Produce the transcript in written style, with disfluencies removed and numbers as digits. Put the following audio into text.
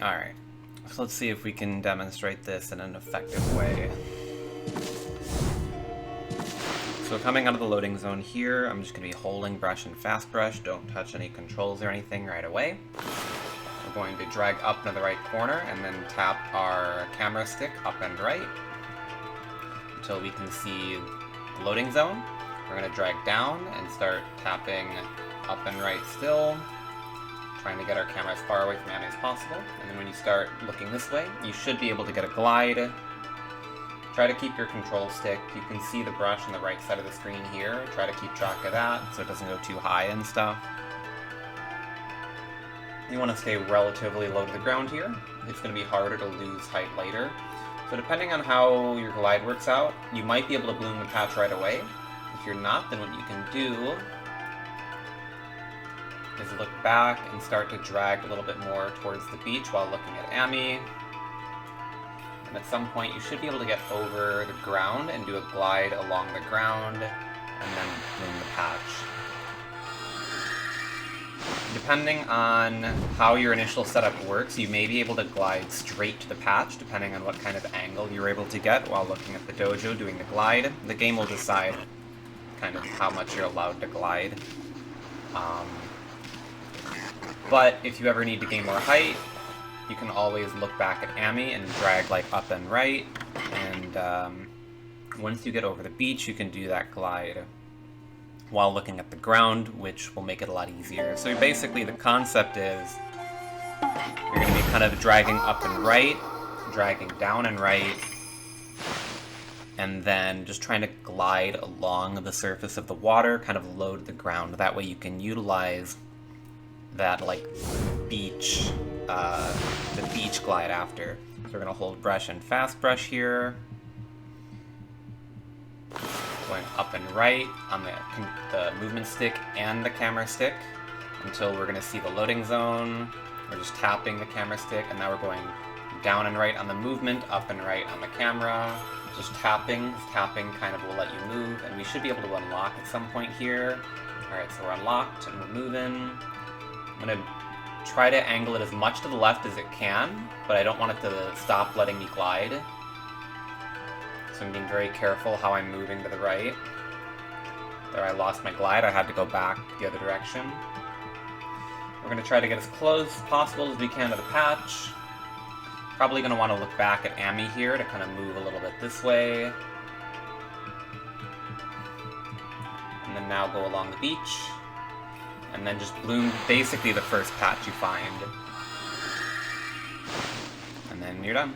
Alright, so let's see if we can demonstrate this in an effective way. So coming out of the loading zone here, I'm just going to be holding brush and fast brush. Don't touch any controls or anything right away. We're going to drag up into the right corner and then tap our camera stick up and right until we can see the loading zone. We're going to drag down and start tapping up and right still, trying to get our camera as far away from Amy as possible. And then when you start looking this way, you should be able to get a glide. Try to keep your control stick. You can see the brush on the right side of the screen here. Try to keep track of that so it doesn't go too high and stuff. You want to stay relatively low to the ground here. It's going to be harder to lose height later. So depending on how your glide works out, you might be able to bloom the patch right away. If you're not, then what you can do is look back and start to drag a little bit more towards the beach while looking at Amy. And at some point you should be able to get over the ground and do a glide along the ground and then bloom the patch. Depending on how your initial setup works, you may be able to glide straight to the patch, depending on what kind of angle you're able to get while looking at the dojo doing the glide. The game will decide kind of how much you're allowed to glide. But if you ever need to gain more height, you can always look back at Amy and drag like up and right, and once you get over the beach, you can do that glide while looking at the ground, which will make it a lot easier. So basically the concept is you're going to be kind of dragging up and right, dragging down and right, and then just trying to glide along the surface of the water, kind of low to the ground. That way you can utilize that like beach, the beach glide after. So we're going to hold brush and fast brush here. Going up and right on the movement stick and the camera stick until we're going to see the loading zone. We're just tapping the camera stick, and now we're going down and right on the movement, up and right on the camera. Just tapping. Tapping kind of will let you move, and we should be able to unlock at some point here. Alright, so we're unlocked and we're moving. I'm going to try to angle it as much to the left as it can, but I don't want it to stop letting me glide. So I'm being very careful how I'm moving to the right. There, I lost my glide. I had to go back the other direction. We're going to try to get as close as possible as we can to the patch. Probably going to want to look back at Amy here to kind of move a little bit this way. And then now go along the beach. And then just bloom basically the first patch you find. And then you're done.